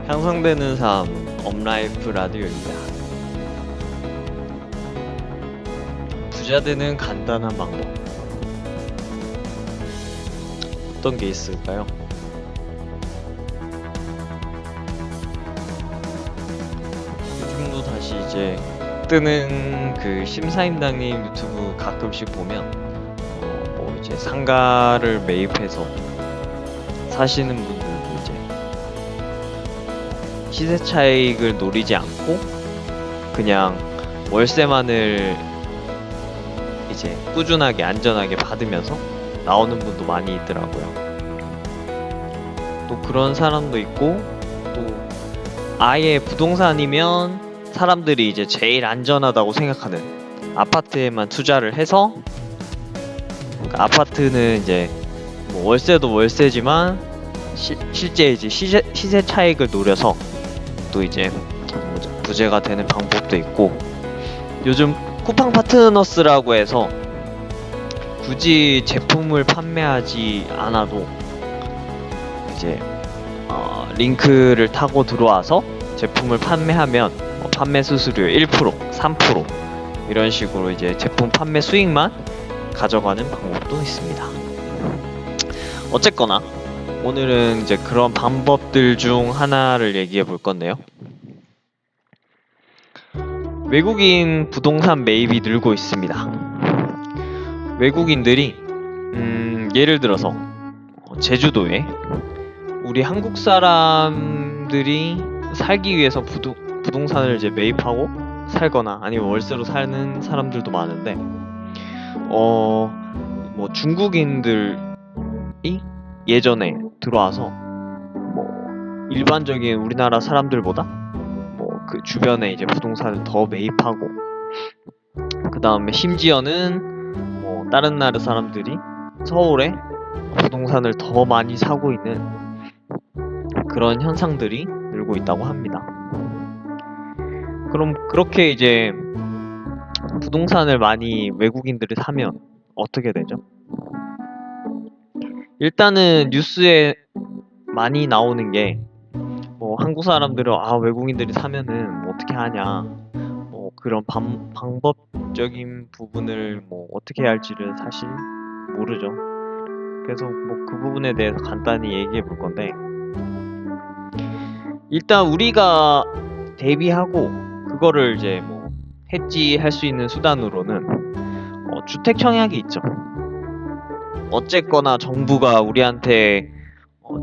향상되는 삶 업라이프 라디오입니다. 부자 되는 간단한 방법 어떤 게 있을까요? 요즘도 다시 이제 뜨는 그 심사임당님 유튜브 가끔씩 보면 뭐 이제 상가를 매입해서 사시는 분들도 이제 시세 차익을 노리지 않고 그냥 월세만을 이제 꾸준하게 안전하게 받으면서 나오는 분도 많이 있더라고요. 또 그런 사람도 있고, 또 아예 부동산이면 사람들이 이제 제일 안전하다고 생각하는 아파트에만 투자를 해서, 그러니까 아파트는 이제 뭐 월세도 월세지만 실제 이제 시세 차익을 노려서 또 이제 부재가 되는 방법도 있고, 요즘 쿠팡 파트너스라고 해서 굳이 제품을 판매하지 않아도 이제 링크를 타고 들어와서 제품을 판매하면 판매 수수료 1%, 3% 이런 식으로 이제 제품 판매 수익만 가져가는 방법도 있습니다. 어쨌거나 오늘은 이제 그런 방법들 중 하나를 얘기해 볼 건데요. 외국인 부동산 매입이 늘고 있습니다. 외국인들이 예를 들어서 제주도에 우리 한국 사람들이 살기 위해서 부동산을 이제 매입하고 살거나 아니면 월세로 사는 사람들도 많은데, 뭐 중국인들이 예전에 들어와서 뭐 일반적인 우리나라 사람들보다 뭐 그 주변에 이제 부동산을 더 매입하고, 그 다음에 심지어는 뭐 다른 나라 사람들이 서울에 부동산을 더 많이 사고 있는 그런 현상들이 늘고 있다고 합니다. 그럼 그렇게 이제 부동산을 많이 외국인들이 사면 어떻게 되죠? 일단은 뉴스에 많이 나오는 게 뭐 한국 사람들은 외국인들이 사면은 뭐 어떻게 하냐, 뭐 그런 방법적인 부분을 뭐 어떻게 해야 할지를 사실 모르죠. 그래서 뭐 그 부분에 대해서 간단히 얘기해 볼 건데, 일단 우리가 대비하고 그거를 이제 뭐 해지할 수 있는 수단으로는 주택 청약이 있죠. 어쨌거나 정부가 우리한테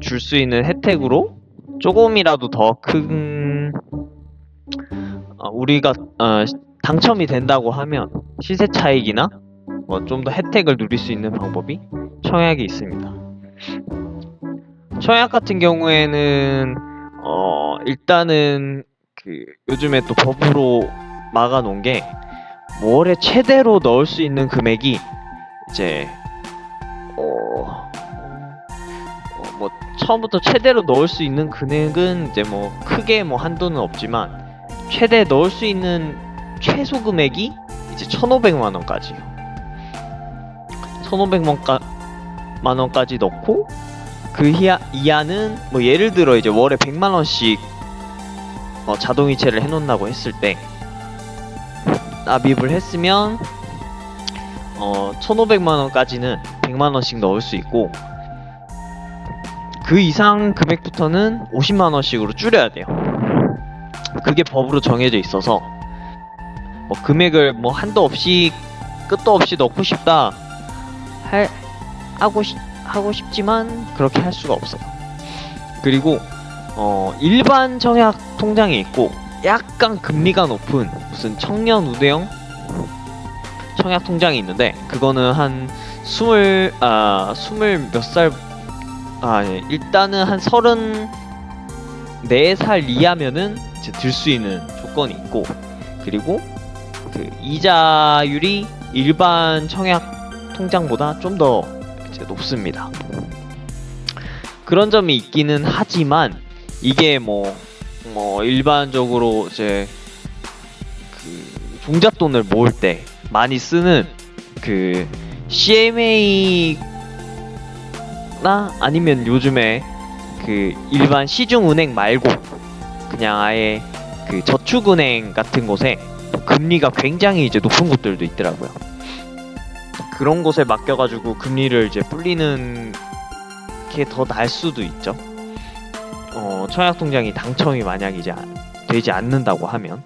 줄 수 있는 혜택으로 조금이라도 더 큰 우리가 당첨이 된다고 하면 시세 차익이나 뭐 좀 더 혜택을 누릴 수 있는 방법이 청약이 있습니다. 청약 같은 경우에는 일단은 그 요즘에 또 법으로 막아놓은 게 월에 최대로 넣을 수 있는 금액이 이제 뭐 처음부터 최대로 넣을 수 있는 금액은 이제 뭐 크게 뭐 한도는 없지만 최대 넣을 수 있는 최소 금액이 이제 1,500만 원까지요. 1,500만 원까지 넣고 그 이하는 뭐 예를 들어 이제 월에 100만 원씩 자동이체를 해놓는다고 했을 때 납입을 했으면 1,500만 원까지는 100만 원씩 넣을 수 있고, 그 이상 금액부터는 50만 원씩으로 줄여야 돼요. 그게 법으로 정해져 있어서 뭐 금액을 뭐 한도 없이 끝도 없이 넣고 싶다 하고 싶지만 그렇게 할 수가 없어요. 그리고 일반 청약 통장이 있고 약간 금리가 높은 무슨 청년 우대형 청약 통장이 있는데, 그거는 한 스물 몇 살, 일단은 한 34살 이하면은 이제 들 수 있는 조건이 있고, 그리고 그 이자율이 일반 청약 통장보다 좀 더 높습니다. 그런 점이 있기는 하지만 이게 뭐 일반적으로 이제 그 종잣돈을 모을 때 많이 쓰는 그 CMA나 아니면 요즘에 그 일반 시중은행 말고 그냥 아예 그 저축은행 같은 곳에 금리가 굉장히 이제 높은 곳들도 있더라고요. 그런 곳에 맡겨가지고 금리를 이제 불리는 게 더 나을 수도 있죠. 청약통장이 당첨이 만약 이제 되지 않는다고 하면.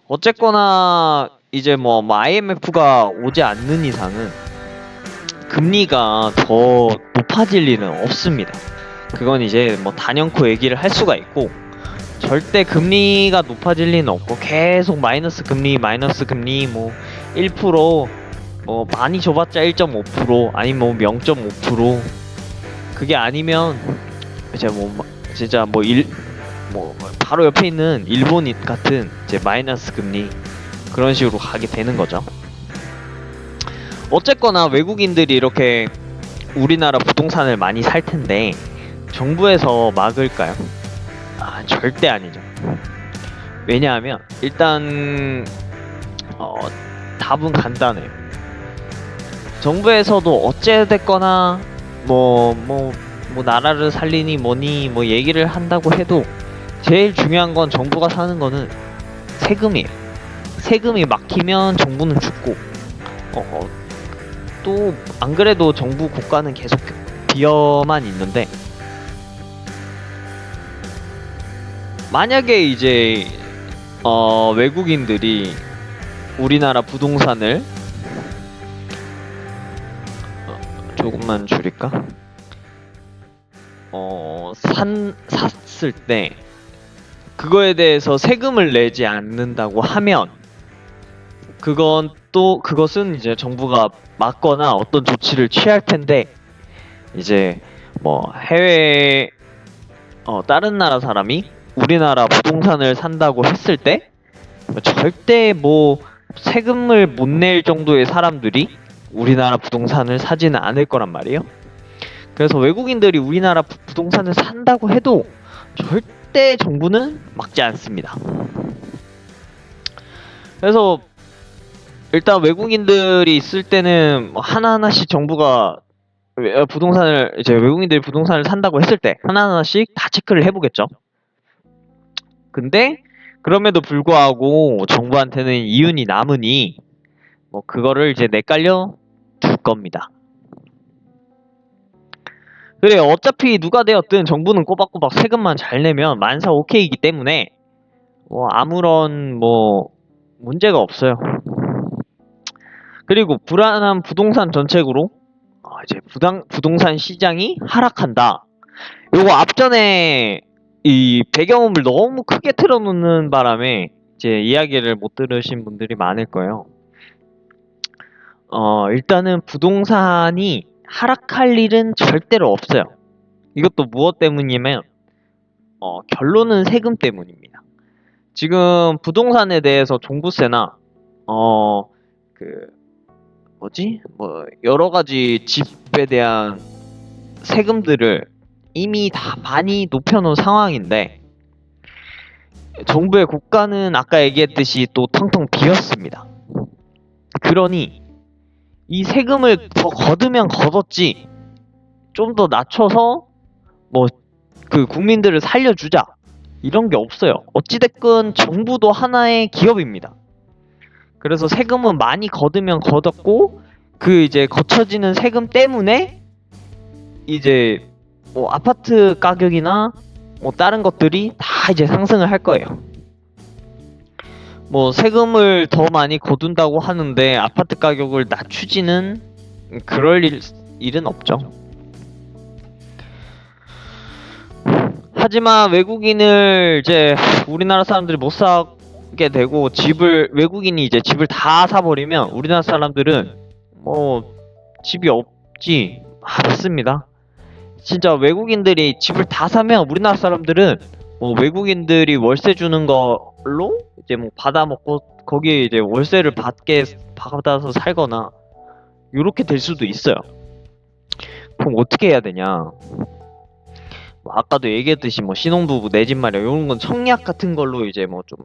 어쨌거나 이제 뭐 IMF가 오지 않는 이상은 금리가 더 높아질 일은 없습니다. 그건 이제 뭐 단연코 얘기를 할 수가 있고, 절대 금리가 높아질 리는 없고 계속 마이너스 금리 뭐 1%, 뭐 많이 줘봤자 1.5% 아니면 뭐 0.5%, 그게 아니면 이제 뭐 진짜 뭐 바로 옆에 있는 일본 같은 이제 마이너스 금리 그런 식으로 가게 되는 거죠. 어쨌거나 외국인들이 이렇게 우리나라 부동산을 많이 살 텐데 정부에서 막을까요? 절대 아니죠. 왜냐하면 일단 답은 간단해요. 정부에서도 어찌됐거나 뭐 나라를 살리니 뭐니 뭐 얘기를 한다고 해도 제일 중요한 건 정부가 사는 거는 세금이에요. 세금이 막히면 정부는 죽고, 또 안 그래도 정부 국가는 계속 비어만 있는데, 만약에 이제 외국인들이 우리나라 부동산을 조금만 줄일까? 샀을 때 그거에 대해서 세금을 내지 않는다고 하면 그것은 이제 정부가 막거나 어떤 조치를 취할 텐데, 이제 뭐 해외 다른 나라 사람이 우리나라 부동산을 산다고 했을 때 절대 뭐 세금을 못 낼 정도의 사람들이 우리나라 부동산을 사지는 않을 거란 말이에요. 그래서 외국인들이 우리나라 부동산을 산다고 해도 절대 정부는 막지 않습니다. 그래서 일단 외국인들이 있을 때는 하나하나씩 정부가 이제 외국인들이 부동산을 산다고 했을 때 하나하나씩 다 체크를 해보겠죠. 근데 그럼에도 불구하고 정부한테는 이윤이 남으니 뭐 그거를 이제 내깔려 줄 겁니다. 그래, 어차피 누가 되었든 정부는 꼬박꼬박 세금만 잘 내면 만사 오케이이기 때문에 뭐 아무런 뭐 문제가 없어요. 그리고 불안한 부동산 정책으로 이제 부동산 시장이 하락한다. 요거 앞전에 이 배경음을 너무 크게 틀어놓는 바람에 이제 이야기를 못 들으신 분들이 많을 거예요. 일단은 부동산이 하락할 일은 절대로 없어요. 이것도 무엇 때문이냐면 결론은 세금 때문입니다. 지금 부동산에 대해서 종부세나 여러 가지 집에 대한 세금들을 이미 다 많이 높여놓은 상황인데, 정부의 국가는 아까 얘기했듯이 또 텅텅 비었습니다. 그러니 이 세금을 더 거두면 거뒀지 좀 더 낮춰서 뭐 그 국민들을 살려주자 이런 게 없어요. 어찌됐건 정부도 하나의 기업입니다. 그래서 세금은 많이 거두면 거뒀고, 그 이제 거쳐지는 세금 때문에 이제 뭐 아파트 가격이나 뭐 다른 것들이 다 이제 상승을 할 거예요. 뭐 세금을 더 많이 거둔다고 하는데 아파트 가격을 낮추지는 그럴 일은 없죠. 하지만 외국인을 이제 우리나라 사람들이 못 사게 되고 외국인이 이제 집을 다 사버리면 우리나라 사람들은 뭐 집이 없지 않습니다. 진짜 외국인들이 집을 다 사면 우리나라 사람들은 뭐 외국인들이 월세 주는 걸로 이제 뭐 받아먹고 거기에 이제 월세를 받아서 살거나 요렇게 될 수도 있어요. 그럼 어떻게 해야 되냐? 아까도 얘기했듯이 뭐 신혼부부 내 집 마련 이런 건 청약 같은 걸로 이제 뭐 좀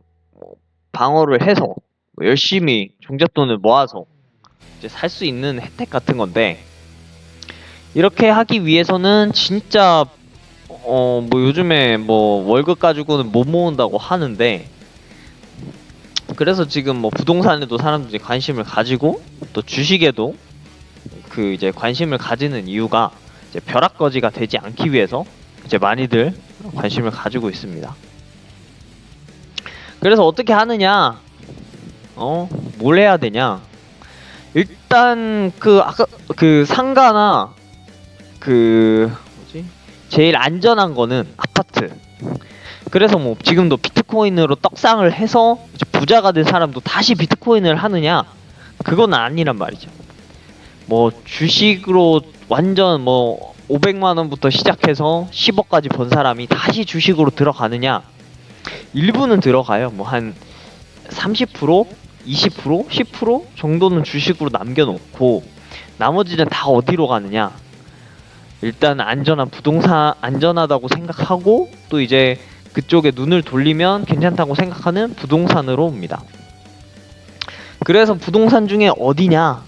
방어를 해서 뭐 열심히 종잣돈을 모아서 이제 살 수 있는 혜택 같은 건데, 이렇게 하기 위해서는 진짜 뭐 요즘에 뭐 월급 가지고는 못 모은다고 하는데, 그래서 지금 뭐 부동산에도 사람들이 관심을 가지고 또 주식에도 그 이제 관심을 가지는 이유가 이제 벼락거지가 되지 않기 위해서 이제 많이들 관심을 가지고 있습니다. 그래서 어떻게 하느냐? 뭘 해야 되냐? 일단 그 아까 그 상가나 그 뭐지? 제일 안전한 거는 아파트. 그래서 뭐 지금도 비트코인으로 떡상을 해서 이제 부자가 된 사람도 다시 비트코인을 하느냐? 그건 아니란 말이죠. 뭐 주식으로 완전 뭐 500만 원부터 시작해서 10억까지 번 사람이 다시 주식으로 들어가느냐? 일부는 들어가요. 뭐 한 30%, 20%, 10% 정도는 주식으로 남겨놓고 나머지는 다 어디로 가느냐? 일단 안전한 부동산 안전하다고 생각하고 또 이제 그쪽에 눈을 돌리면 괜찮다고 생각하는 부동산으로 옵니다. 그래서 부동산 중에 어디냐?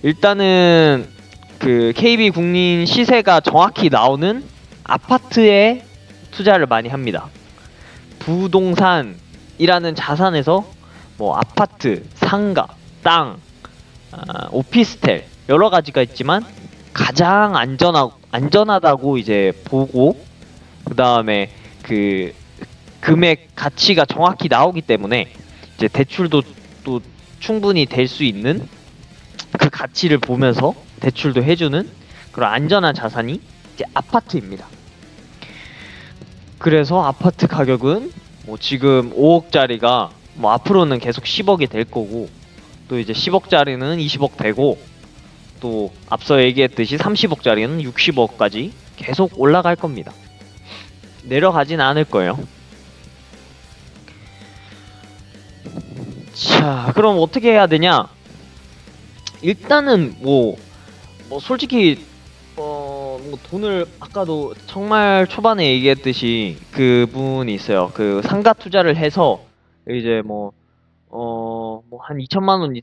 일단은 그 KB 국민 시세가 정확히 나오는 아파트에 투자를 많이 합니다. 부동산이라는 자산에서 뭐 아파트, 상가, 땅, 오피스텔 여러 가지가 있지만 가장 안전하다고 이제 보고 그 다음에 그 금액 가치가 정확히 나오기 때문에 이제 대출도 또 충분히 될 수 있는 그 가치를 보면서 대출도 해주는 그런 안전한 자산이 이제 아파트입니다. 그래서 아파트 가격은 뭐 지금 5억짜리가 뭐 앞으로는 계속 10억이 될 거고 또 이제 10억짜리는 20억 되고 또 앞서 얘기했듯이 30억짜리는 60억까지 계속 올라갈 겁니다. 내려가진 않을 거예요. 자, 그럼 어떻게 해야 되냐? 일단은 뭐 솔직히 뭐 돈을 아까도 정말 초반에 얘기했듯이 그분이 있어요. 그 상가 투자를 해서 이제 뭐 한 2천만 원,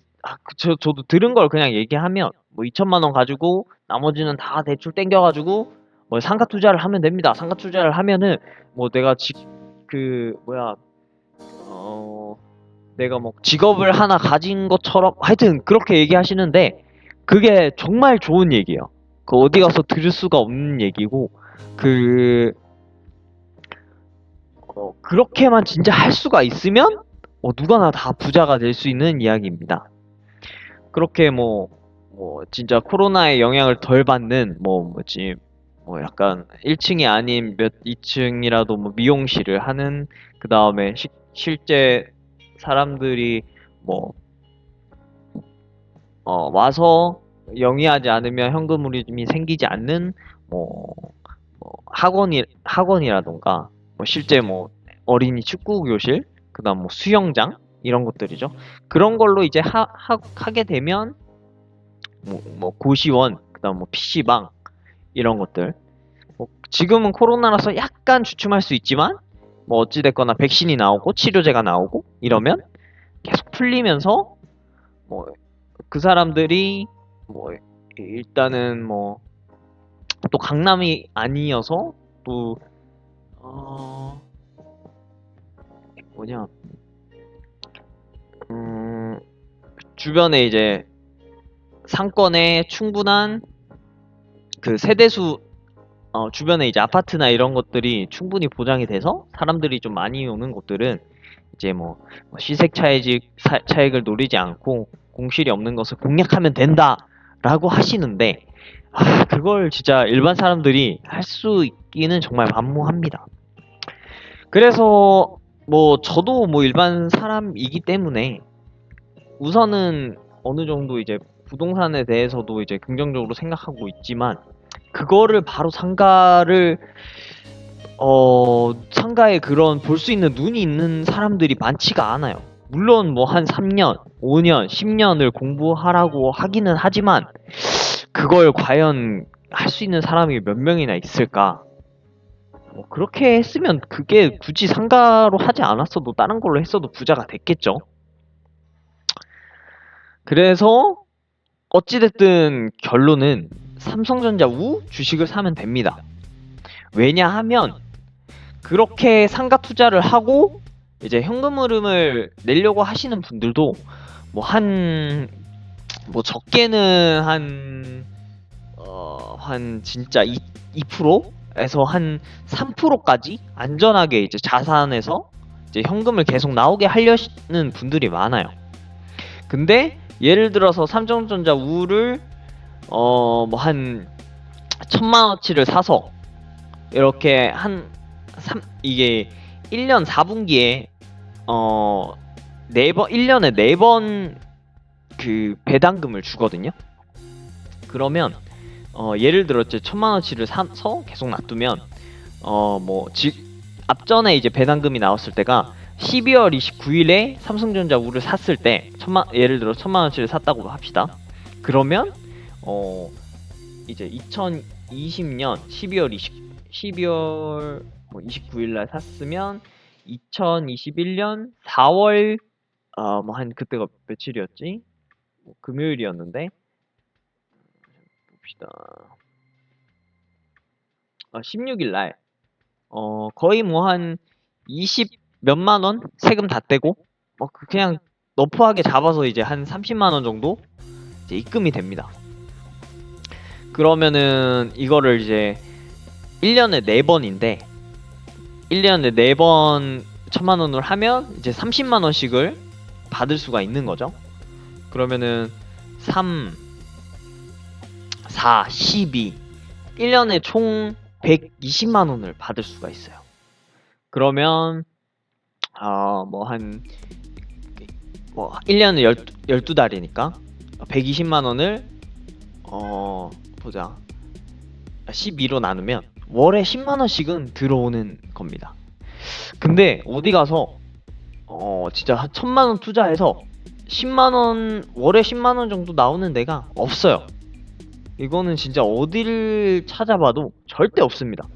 저도 들은 걸 그냥 얘기하면 뭐 2천만 원 가지고 나머지는 다 대출 땡겨가지고 뭐 상가 투자를 하면 됩니다. 상가 투자를 하면은 뭐 내가 내가 뭐 직업을 하나 가진 것처럼 하여튼 그렇게 얘기하시는데 그게 정말 좋은 얘기예요. 그 어디 가서 들을 수가 없는 얘기고 그 그렇게만 진짜 할 수가 있으면 누구나 다 부자가 될 수 있는 이야기입니다. 그렇게 진짜 코로나의 영향을 덜 받는 뭐 약간 1층이 아닌 몇 2층이라도 뭐 미용실을 하는 그 다음에 실제 사람들이 뭐 와서 영위하지 않으면 현금 흐름이 생기지 않는 뭐, 학원이라던가 뭐 실제 뭐 어린이 축구 교실 그다음 뭐 수영장 이런 것들이죠. 그런 걸로 이제 하게 되면 뭐 고시원 그다음 뭐 PC방 이런 것들 지금은 코로나라서 약간 주춤할 수 있지만 뭐 어찌됐거나 백신이 나오고 치료제가 나오고 이러면 계속 풀리면서 뭐 그 사람들이 뭐 일단은 뭐 또 강남이 아니어서 또 뭐냐 주변에 이제 상권에 충분한 그 세대수 주변에 이제 아파트나 이런 것들이 충분히 보장이 돼서 사람들이 좀 많이 오는 곳들은 이제 뭐 시세 차익을 노리지 않고 공실이 없는 것을 공략하면 된다라고 하시는데 그걸 진짜 일반 사람들이 할 수 있기는 정말 만무합니다. 그래서 뭐 저도 뭐 일반 사람이기 때문에 우선은 어느 정도 이제 부동산에 대해서도 이제 긍정적으로 생각하고 있지만 그거를 바로 상가에 그런 볼 수 있는 눈이 있는 사람들이 많지가 않아요. 물론 뭐 한 3년, 5년, 10년을 공부하라고 하기는 하지만 그걸 과연 할 수 있는 사람이 몇 명이나 있을까? 그렇게 했으면 그게 굳이 상가로 하지 않았어도 다른 걸로 했어도 부자가 됐겠죠. 그래서 어찌됐든 결론은 삼성전자 우 주식을 사면 됩니다. 왜냐하면 그렇게 상가 투자를 하고 이제 현금 흐름을 내려고 하시는 분들도 뭐 적게는 한 진짜 2%에서 한 3%까지 안전하게 이제 자산에서 이제 현금을 계속 나오게 하려는 분들이 많아요. 근데 예를 들어서 삼성전자 우를 뭐 한 1000만원치를 사서 이렇게 이게 1년 4분기에 1년에 4번 그 배당금을 주거든요. 그러면 예를 들어 1000만원치를 사서 계속 놔두면 앞전에 이제 배당금이 나왔을 때가 12월 29일에 삼성전자 우를 샀을 때 예를 들어 1000만원치를 샀다고 합시다. 그러면 이제 2020년 12월 29일날 샀으면 2021년 4월 한 그때가 며칠이었지? 금요일이었는데 봅시다. 16일날 거의 한 20 몇만 원 세금 다 떼고 그냥 너프하게 잡아서 이제 한 30만 원 정도 이제 입금이 됩니다. 그러면은 이거를 이제 1년에 4번인데 1년에 4번 1000만 원을 하면 이제 30만 원씩을 받을 수가 있는 거죠. 그러면은 3, 4, 12 1년에 총 120만 원을 받을 수가 있어요. 그러면 1년에 12달이니까 120만 원을 보자. 12로 나누면 월에 10만 원씩은 들어오는 겁니다. 근데 어디 가서 진짜 한 1000만 원 투자해서 10만 원 월에 10만 원 정도 나오는 데가 없어요. 이거는 진짜 어디를 찾아봐도 절대 없습니다.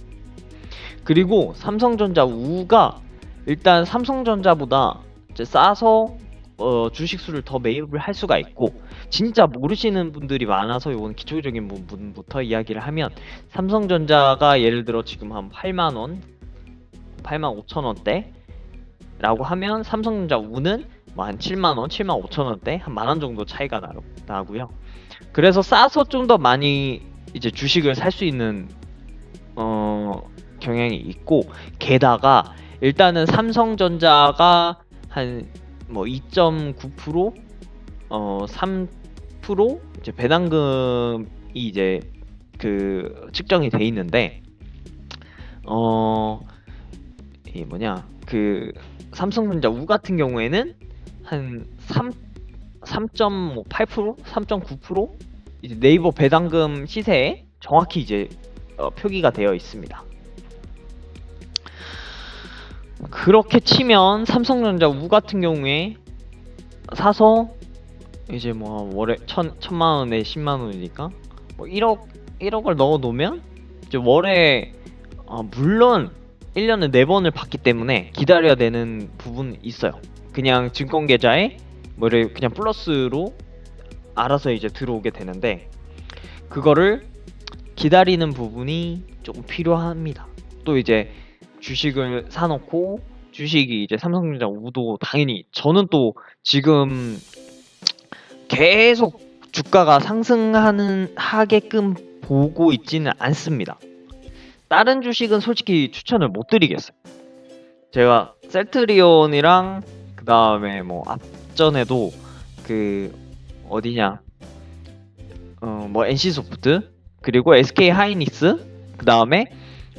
그리고 삼성전자 우가 일단 삼성전자보다 이제 싸서 주식수를 더 매입을 할 수가 있고, 진짜 모르시는 분들이 많아서 이건 기초적인 부분부터 이야기를 하면, 삼성전자가 예를 들어 지금 한 8만원 85,000원대 라고 하면 삼성전자 우는 뭐 한 7만원 75,000원대 한 만원 정도 차이가 나고요. 그래서 싸서 좀 더 많이 이제 주식을 살 수 있는 경향이 있고, 게다가 일단은 삼성전자가 한 뭐 2.9% 3% 이제 배당금이 이제 그 측정이 돼 있는데, 이 그 삼성전자 우 같은 경우에는 한 3.8%, 3.9% 이제 네이버 배당금 시세에 정확히 이제 표기가 되어 있습니다. 그렇게 치면 삼성전자 우 같은 경우에 사서 이제 뭐 월에 1000만 원에 10만 원이니까 뭐 1억을 넣어 놓으면 이제 월에 물론 1년에 4번을 받기 때문에 기다려야 되는 부분이 있어요. 그냥 증권 계좌에 뭐를 그냥 플러스로 알아서 이제 들어오게 되는데, 그거를 기다리는 부분이 조금 필요합니다. 또 이제 주식을 사놓고 주식이 이제 삼성전자 우도 당연히 저는 또 지금 계속 주가가 하게끔 보고 있지는 않습니다. 다른 주식은 솔직히 추천을 못 드리겠어요. 제가 셀트리온이랑 그 다음에 뭐 앞전에도 그 어디냐 뭐 NC소프트 그리고 SK 하이닉스 그 다음에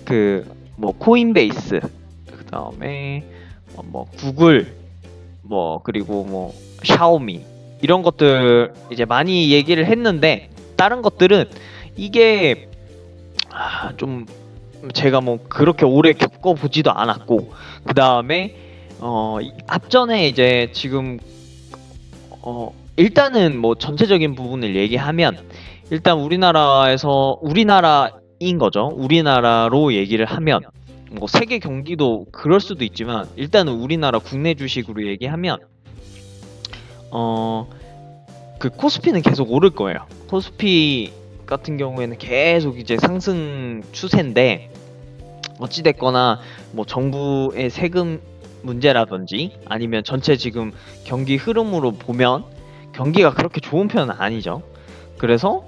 그 뭐 코인베이스 그 다음에 뭐 구글 뭐 그리고 뭐 샤오미 이런 것들 이제 많이 얘기를 했는데, 다른 것들은 이게 좀 제가 뭐 그렇게 오래 겪어보지도 않았고, 그 다음에 앞전에 이제 지금 일단은 뭐 전체적인 부분을 얘기하면, 일단 우리나라인 거죠. 우리나라로 얘기를 하면 뭐 세계 경기도 그럴 수도 있지만, 일단은 우리나라 국내 주식으로 얘기하면 그 코스피는 계속 오를 거예요. 코스피 같은 경우에는 계속 이제 상승 추세인데, 어찌됐거나 뭐 정부의 세금 문제라든지 아니면 전체 지금 경기 흐름으로 보면 경기가 그렇게 좋은 편은 아니죠. 그래서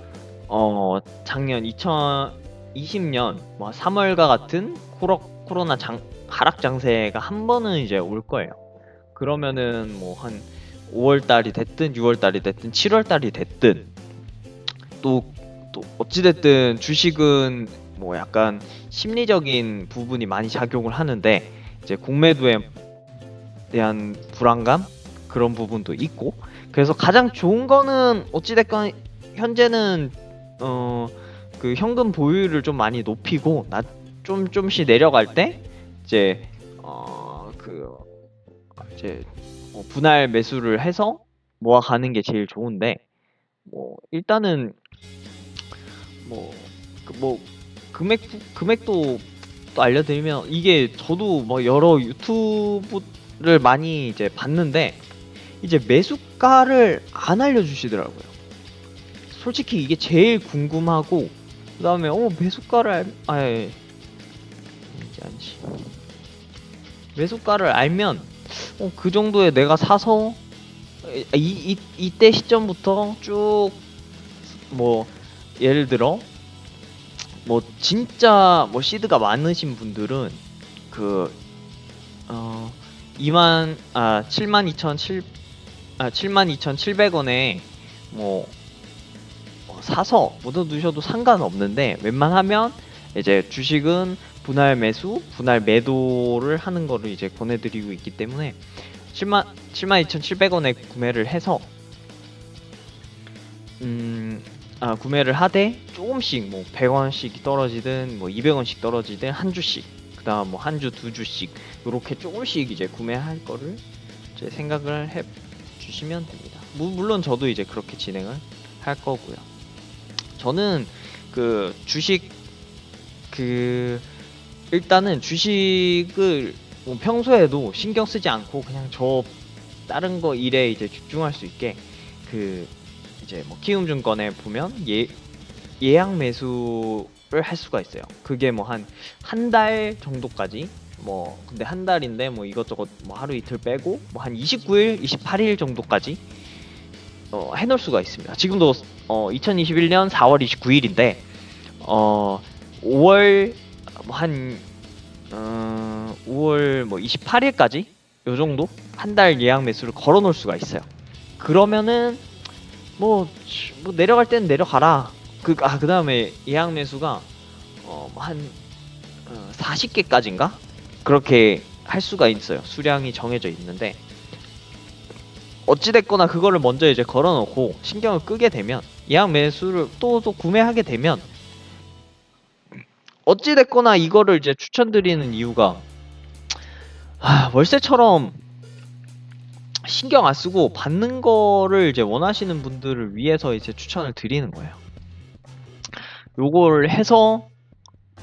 작년 2020년 뭐 3월과 같은 코로나 하락 장세가 한 번은 이제 올 거예요. 그러면은 뭐 한 5월 달이 됐든 6월 달이 됐든 7월 달이 됐든 또 어찌됐든 주식은 뭐 약간 심리적인 부분이 많이 작용을 하는데 이제 공매도에 대한 불안감 그런 부분도 있고 그래서 가장 좋은 거는 어찌됐건 현재는 그 현금 보유를 좀 많이 높이고 좀씩 내려갈 때 이제 그 이제 분할 매수를 해서 모아가는 게 제일 좋은데 뭐 일단은 뭐, 뭐 금액도 또 알려드리면 이게 저도 뭐 여러 유튜브를 많이 이제 봤는데 이제 매수가를 안 알려주시더라고요. 솔직히 이게 제일 궁금하고 그 다음에 매수가를 아예 아니지 매수가를 알면 그 정도에 내가 사서 이때 시점부터 쭉 뭐 예를 들어 뭐 진짜 뭐 시드가 많으신 분들은 그 72,700원에 뭐 사서 묻어두셔도 상관없는데 웬만하면 이제 주식은 분할 매수, 분할 매도를 하는 거를 이제 권해드리고 있기 때문에 72,700원에 구매를 해서 구매를 하되 조금씩 뭐 100원씩 떨어지든 뭐 200원씩 떨어지든 한 주씩 그다음 뭐 한 주 두 주씩 이렇게 조금씩 이제 구매할 거를 이제 생각을 해 주시면 됩니다. 물론 저도 이제 그렇게 진행을 할 거고요. 저는 그 주식 일단은 주식을 뭐 평소에도 신경 쓰지 않고 그냥 다른 거 일에 이제 집중할 수 있게 이제 뭐 키움증권에 보면 예약 매수를 할 수가 있어요. 그게 뭐 한 달 정도까지 뭐 근데 한 달인데 뭐 이것저것 뭐 하루 이틀 빼고 뭐 한 29일, 28일 정도까지 해놓을 수가 있습니다. 지금도 2021년 4월 29일인데 5월 뭐한 5월 뭐 28일까지 요 정도 한 달 예약 매수를 걸어 놓을 수가 있어요. 그러면은 뭐 내려갈 때는 내려가라. 그 다음에 예약 매수가 한 40개까지인가 그렇게 할 수가 있어요. 수량이 정해져 있는데 어찌됐거나 그거를 먼저 이제 걸어놓고 신경을 끄게 되면 예약 매수를 또 구매하게 되면 어찌됐거나 이거를 이제 추천드리는 이유가 월세처럼 신경 안 쓰고 받는 거를 이제 원하시는 분들을 위해서 이제 추천을 드리는 거예요. 요걸 해서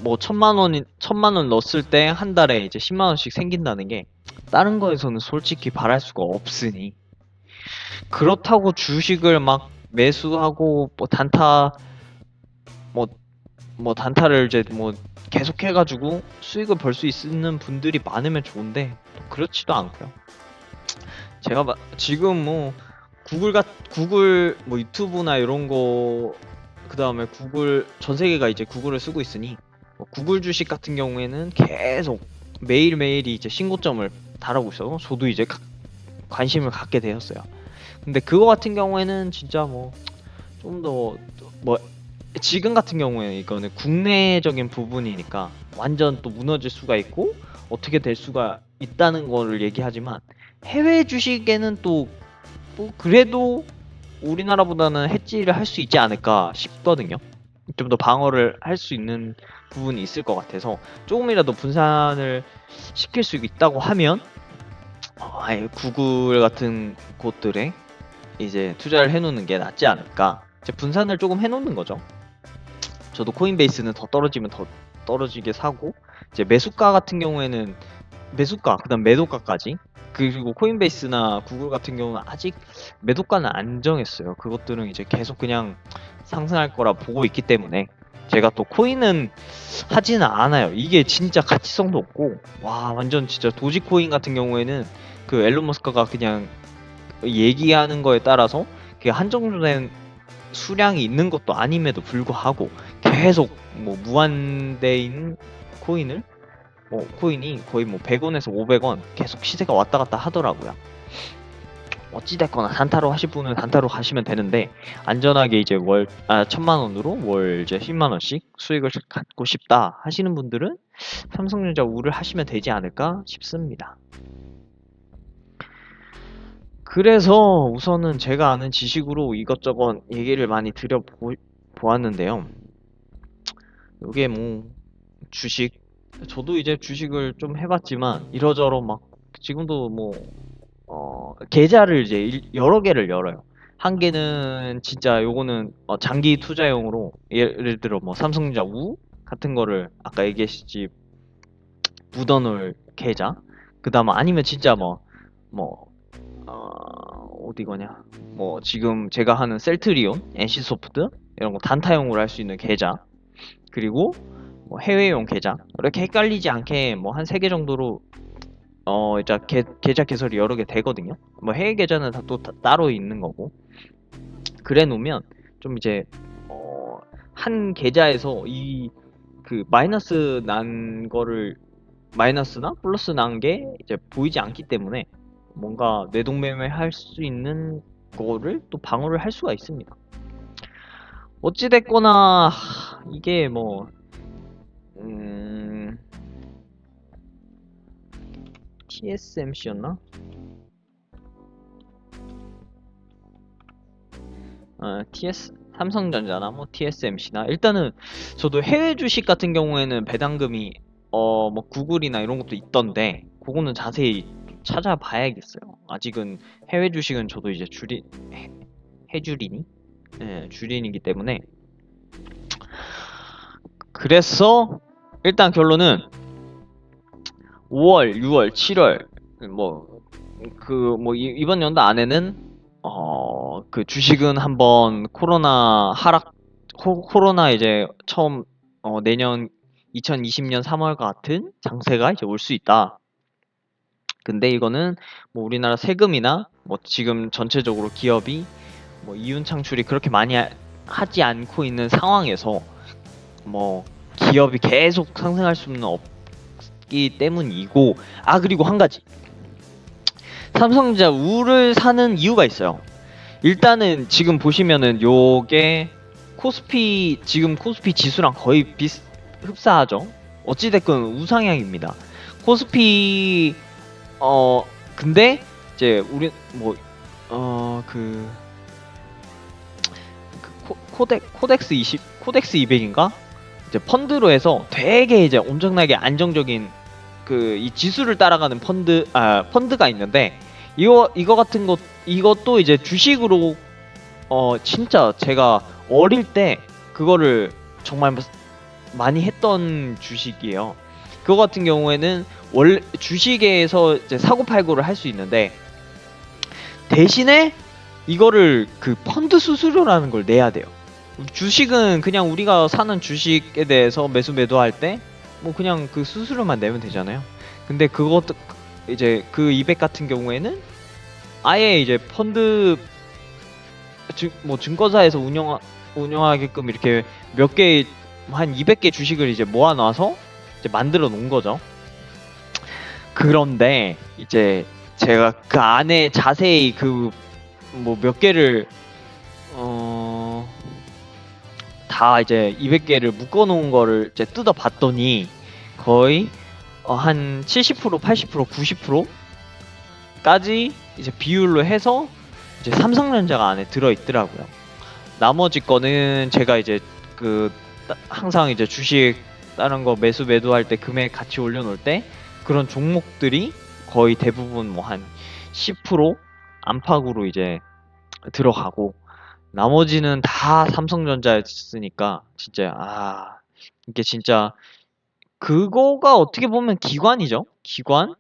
뭐 1,000만 원 넣었을 때 한 달에 이제 10만 원씩 생긴다는 게 다른 거에서는 솔직히 바랄 수가 없으니 그렇다고 주식을 막 매수하고 뭐 단타 뭐 단타를 이제 뭐 계속 해가지고 수익을 벌 수 있는 분들이 많으면 좋은데 또 그렇지도 않고요. 제가 지금 뭐 구글 뭐 유튜브나 이런 거 그다음에 구글 전 세계가 이제 구글을 쓰고 있으니 뭐 구글 주식 같은 경우에는 계속 매일매일이 이제 신고점을 달하고 있어서 저도 이제 관심을 갖게 되었어요. 근데 그거 같은 경우에는 진짜 뭐 좀 더 뭐 지금 같은 경우에 이거는 국내적인 부분이니까 완전 또 무너질 수가 있고 어떻게 될 수가 있다는 거를 얘기하지만 해외 주식에는 또 뭐 그래도 우리나라보다는 해지를 할 수 있지 않을까 싶거든요. 좀 더 방어를 할 수 있는 부분이 있을 것 같아서 조금이라도 분산을 시킬 수 있다고 하면 아예 구글 같은 곳들에 이제 투자를 해놓는 게 낫지 않을까. 이제 분산을 조금 해놓는 거죠. 저도 코인베이스는 더 떨어지면 더 떨어지게 사고 이제 매수가 같은 경우에는 매수가 그다음 매도가까지 그리고 코인베이스나 구글 같은 경우는 아직 매도가는 안 정했어요. 그것들은 이제 계속 그냥 상승할 거라 보고 있기 때문에 제가 또 코인은 하지는 않아요. 이게 진짜 가치성도 없고, 와, 완전 진짜 도지코인 같은 경우에는 그 앨런 머스크가 그냥 얘기하는 거에 따라서 그게 한정된 수량이 있는 것도 아님에도 불구하고 계속 뭐 무한대인 코인을 코인이 거의 뭐 100원에서 500원 계속 시세가 왔다 갔다 하더라고요. 어찌됐거나 단타로 하실 분은 단타로 가시면 되는데, 안전하게 이제 1000만원으로 월 이제 10만원씩 수익을 갖고 싶다 하시는 분들은 삼성전자 우를 하시면 되지 않을까 싶습니다. 그래서 우선은 제가 아는 지식으로 이것저것 얘기를 많이 보았는데요. 이게 뭐 주식, 저도 이제 주식을 좀 해봤지만 이러저러 막 지금도 뭐 계좌를 이제 여러 개를 열어요. 한 개는 진짜 요거는 장기 투자용으로, 예를 들어 뭐 삼성전자 우 같은 거를 아까 얘기했지 묻어놓을 계좌. 그다음 아니면 진짜 뭐 어디 거냐, 뭐 지금 제가 하는 셀트리온, NC소프트 이런 거 단타용으로 할 수 있는 계좌, 그리고 뭐 해외용 계좌, 이렇게 헷갈리지 않게 뭐 한 3개 정도로 이제 계좌 개설이 여러 개 되거든요. 뭐 해외 계좌는 다 또 따로 있는 거고. 그래 놓으면 좀 이제 한 계좌에서 이 그 마이너스 난 거를, 마이너스나 플러스 난 게 이제 보이지 않기 때문에 뭔가 뇌동매매 할 수 있는 거를 또 방어를 할 수가 있습니다. 어찌됐거나 이게 뭐 TSMC였나? 삼성전자나 뭐 TSMC나, 일단은 저도 해외 주식 같은 경우에는 배당금이 뭐 구글이나 이런 것도 있던데 그거는 자세히 찾아봐야겠어요. 아직은 해외 주식은 저도 이제 해주리니? 네, 주린이기 때문에. 그래서 일단 결론은 5월, 6월, 7월 이번 연도 안에는 그 주식은 한번 코로나 이제 처음 내년 2020년 3월 같은 장세가 이제 올 수 있다. 근데 이거는 뭐 우리나라 세금이나 뭐 지금 전체적으로 기업이 뭐 이윤 창출이 그렇게 많이 하지 않고 있는 상황에서 뭐 기업이 계속 상승할 수는 없기 때문이고, 그리고 한 가지, 삼성전자 우를 사는 이유가 있어요. 일단은 지금 보시면은 요게 지금 코스피 지수랑 거의 흡사하죠. 어찌됐건 우상향입니다. 코스피 근데 이제 우리 코덱스 200인가? 이제 펀드로 해서 되게 이제 엄청나게 안정적인 이 지수를 따라가는 펀드가 있는데, 이거 같은 이것도 이제 주식으로 진짜 제가 어릴 때 그거를 정말 많이 했던 주식이에요. 그거 같은 경우에는 원래 주식에서 이제 사고팔고를 할 수 있는데, 대신에 이거를 그 펀드 수수료라는 걸 내야 돼요. 주식은 그냥 우리가 사는 주식에 대해서 매도할 때 뭐 그냥 그 수수료만 내면 되잖아요. 근데 그것도 이제 그 200 같은 경우에는 아예 이제 펀드 증권사에서 운영하게끔 이렇게 몇 개, 한 200개 주식을 이제 모아놔서 이제 만들어 놓은 거죠. 그런데 이제 제가 그 안에 자세히 몇 개를 다 이제 200개를 묶어 놓은 거를 이제 뜯어 봤더니 거의 한 70%, 80%, 90%까지 이제 비율로 해서 이제 삼성전자가 안에 들어 있더라고요. 나머지 거는 제가 이제 항상 이제 주식 다른 거 매도할 때 금액 같이 올려놓을 때 그런 종목들이 거의 대부분 뭐 한 10% 안팎으로 이제 들어가고, 나머지는 다 삼성전자였으니까 진짜 이게 진짜 그거가 어떻게 보면 기관이죠. 기관?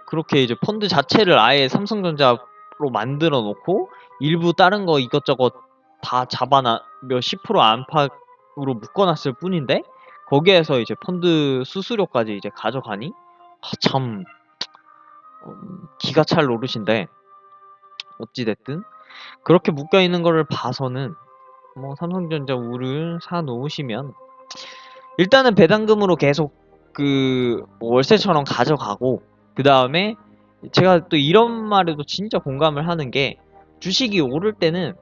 그렇게 이제 펀드 자체를 아예 삼성전자로 만들어 놓고 일부 다른 거 이것저것 다 잡아놔 몇십 프로 안팎으로 묶어놨을 뿐인데 거기에서 이제 펀드 수수료까지 이제 가져가니 참 기가 찰 노릇인데 어찌 됐든 그렇게 묶여 있는 거를 봐서는 뭐 삼성전자 우를 사 놓으시면 일단은 배당금으로 계속 그 월세처럼 가져가고 그 다음에 제가 또 이런 말에도 진짜 공감을 하는 게 주식이 오를 때는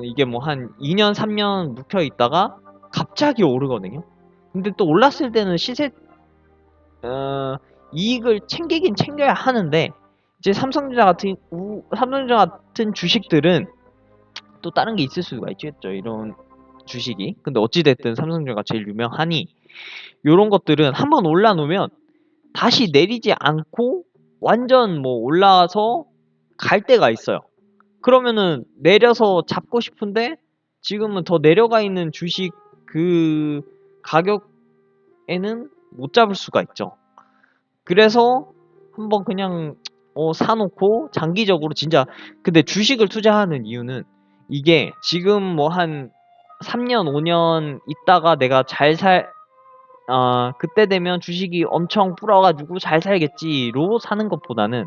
이게 뭐 한 2년 3년 묵혀 있다가 갑자기 오르거든요. 근데 또 올랐을 때는 시세 어, 이익을 챙기긴 챙겨야 하는데 이제 삼성전자 같은 주식들은 또 다른 게 있을 수가 있겠죠. 이런 주식이. 근데 어찌 됐든 삼성전자가 제일 유명하니 요런 것들은 한번 올라 놓으면 다시 내리지 않고 완전 뭐 올라서 갈 때가 있어요. 그러면은 내려서 잡고 싶은데 지금은 더 내려가 있는 주식 그 가격에는 못 잡을 수가 있죠. 그래서 한번 그냥 사놓고 장기적으로 진짜 근데 주식을 투자하는 이유는 이게 지금 뭐 한 3년, 5년 있다가 내가 그때 되면 주식이 엄청 불어가지고 잘 살겠지로 사는 것보다는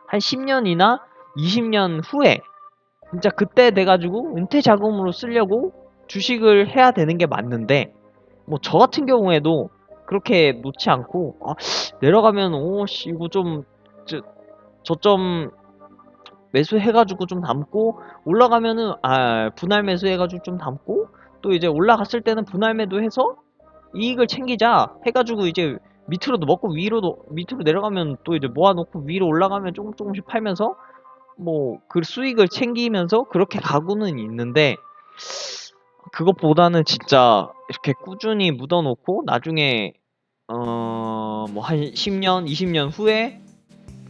한 10년이나 20년 후에 진짜 그때 돼가지고 은퇴 자금으로 쓰려고 주식을 해야 되는 게 맞는데 뭐 저 같은 경우에도 그렇게 놓지 않고 내려가면 오씨 이거 좀 저점 매수해가지고 좀 담고 올라가면은 분할 매수해가지고 좀 담고 또 이제 올라갔을 때는 분할 매도해서 이익을 챙기자 해가지고 이제 밑으로도 먹고 위로도 밑으로 내려가면 또 이제 모아놓고 위로 올라가면 조금 조금씩 팔면서 뭐 그 수익을 챙기면서 그렇게 가고는 있는데 그것보다는 진짜 이렇게 꾸준히 묻어놓고 나중에 뭐 한 10년, 20년 후에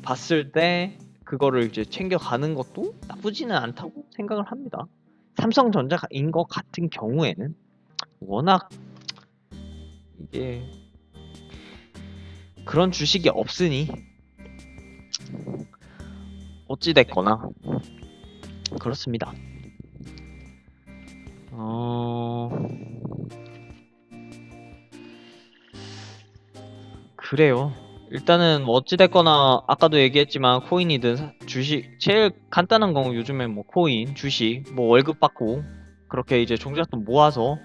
봤을 때 그거를 이제 챙겨가는 것도 나쁘지는 않다고 생각을 합니다. 삼성전자인 것 같은 경우에는 워낙 이게 그런 주식이 없으니 어찌됐거나 그렇습니다. 그래요. 일단은 뭐 어찌됐거나 아까도 얘기했지만 코인이든 주식 제일 간단한 건 요즘에 뭐 코인, 주식, 뭐 월급 받고 그렇게 이제 종잣돈 모아서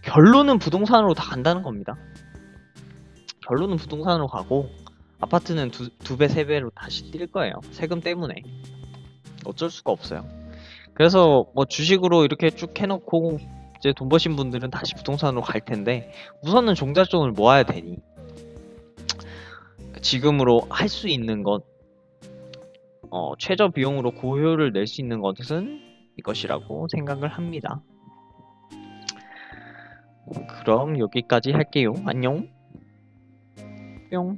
결론은 부동산으로 다 간다는 겁니다. 결론은 부동산으로 가고 아파트는 두 배, 세 배로 다시 뛸 거예요. 세금 때문에. 어쩔 수가 없어요. 그래서 뭐 주식으로 이렇게 쭉 해놓고 이제 돈 버신 분들은 다시 부동산으로 갈 텐데 우선은 종잣돈을 모아야 되니 지금으로 할 수 있는 것 최저 비용으로 고효율을 낼 수 있는 것은 이것이라고 생각을 합니다. 그럼 여기까지 할게요. 안녕. 뿅.